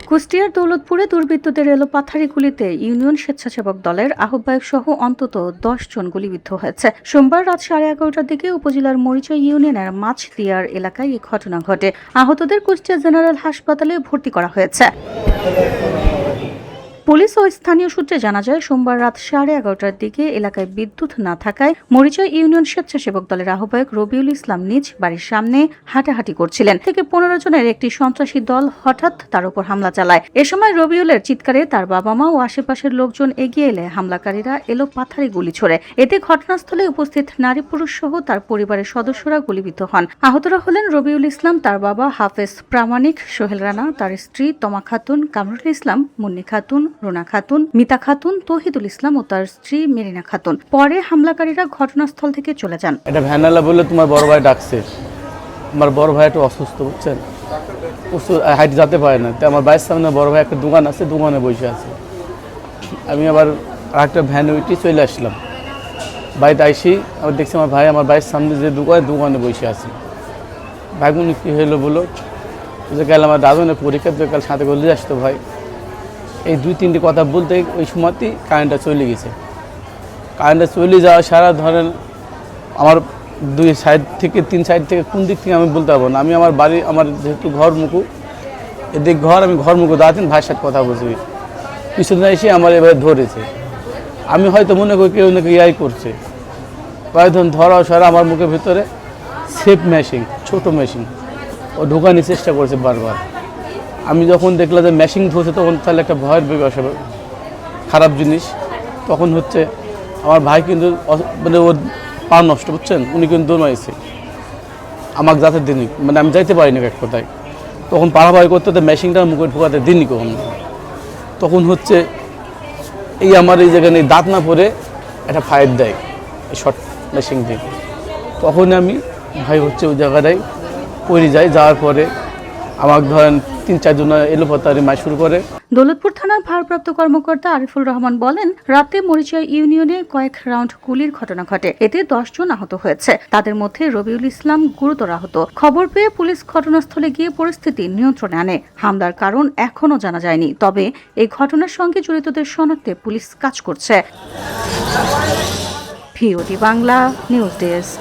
কুষ্টিয়ার দৌলতপুরে দুর্বৃত্তদের এলোপাথারি গুলিতে ইউনিয়ন স্বেচ্ছাসেবক দলের আহ্বায়ক সহ অন্তত 10 জন গুলিবিদ্ধ হয়েছে। সোমবার রাত 11:30টার দিকে উপজেলার মরিচা ইউনিয়নের মাছদিয়ার এলাকায় এই ঘটনা ঘটে। আহতদের কুষ্টিয়া জেনারেল হাসপাতালে ভর্তি করা হয়েছে। পুলিশ ও স্থানীয় সূত্রে জানা যায়, সোমবার রাত 11:30টার দিকে এলাকায় বিদ্যুৎ না থাকায় মরিচা ইউনিয়ন স্বেচ্ছাসেবক দলের আহ্বায়ক রবিউল ইসলাম নিজ বাড়ির সামনে হাঁটাহাঁটি করছিলেন। থেকে 15 জনের একটি সন্ত্রাসী দল হঠাৎ তার উপর হামলা চালায়। এ সময় রবিউলের চিৎকারে তার বাবা মা ও আশেপাশের লোকজন এগিয়ে এলে হামলাকারীরা এলোপাথারি গুলি ছোড়ে। এতে ঘটনাস্থলে উপস্থিত নারী পুরুষ সহ তার পরিবারের সদস্যরা গুলিবিদ্ধ হন। আহতরা হলেন রবিউল ইসলাম, তার বাবা হাফেজ প্রামাণিক, সোহেল রানা, তার স্ত্রী তমা খাতুন, কামরুল ইসলাম, মুন্নি খাতুন, রুনা খাতুন, মিতা খাতুন, তৌহিদুল ইসলাম ও তার স্ত্রী মেরিনা খাতুন। পরে হামলাকারীরা ঘটনাস্থল থেকে চলে যান। এটা ভ্যানালা বলে তোমার বড় ভাই ডাকছে। আমার বড় ভাই একটু অসুস্থ, বুঝছেন, হাইট যেতে পারে না। তো আমার ভাইয়ের সামনে বড় ভাই একটা দোকান আছে, দোকানে বসে আছে। আমি আবার আরেকটা ভ্যান উঠে চলে আসলাম। বাড়িতে আইসি আবার দেখছি আমার ভাই আমার ভাইয়ের সামনে যে দোকানে বসে আছে। ভাইগুলো কী হলো বলো, যে গেল আমার রাজনের পরীক্ষা তো কাল সাথে করে আসতো ভাই। এই 2-3টি কথা বলতে ওই সময়তেই কারেন্টটা চলে গেছে। কারেন্টটা চলে যাওয়া সারা ধরেন আমার 2 সাইড থেকে 3 সাইড থেকে কোন দিক থেকে আমি বলতে পারবো না। আমি আমার বাড়ি, আমার যেহেতু ঘর মুখু, এদিক ঘর, আমি ঘর মুখু দাঁড়াতেন ভাইয়ের সাথে কথা বলছি। পিছনে এসে আমার এভাবে ধরেছে। আমি হয়তো মনে করি কেউ নাকি ইয়াই করছে। কয়েকজন ধরা সরা আমার মুখের ভিতরে সেফ মেশিন, ছোট মেশিন ও ঢোকানোর চেষ্টা করেছে বারবার। আমি যখন দেখলাম যে মেশিন ধরছে তখন তাহলে একটা ভয়ের ব্যবসা, খারাপ জিনিস। তখন হচ্ছে আমার ভাই কিন্তু মানে ওর পা নষ্ট, বুঝছেন, উনি কিন্তু দৌড়াইছে আমাকে যাতে দিনই, মানে আমি যাইতে পারিনি এক কথায়। তখন পাড়াপাড়ি করতে তো মেশিনটা মুখে ঢোকাতে দিনই কখন। তখন হচ্ছে এই আমার এই জায়গায় দাঁত না পড়ে একটা ফায়ার দেয় এই শর্ট মেশিন দিয়ে। তখন আমি ভাই হচ্ছে ওই জায়গাটায় পড়ে যাই। যাওয়ার পরে আমাকে ধরেন 3-4 জন এলোপাতারি মার শুরু করে। দৌলতপুর থানার ভারপ্রাপ্ত কর্মকর্তা আরিফুল রহমান বলেন, রাতে মরিচা ইউনিয়নে কয়েক রাউন্ড গুলির ঘটনা ঘটে। এতে 10 জন আহত হয়েছে। তাদের মধ্যে রবিউল ইসলাম গুরুতর আহত। খবর পেয়ে পুলিশ ঘটনাস্থলে গিয়ে পরিস্থিতি নিয়ন্ত্রণে আনে। হামলার কারণ এখনো জানা যায়নি, তবে এই ঘটনার সঙ্গে জড়িতদের শনাক্তে পুলিশ কাজ করছে। ভিওটি বাংলা নিউজ ডেস্ক।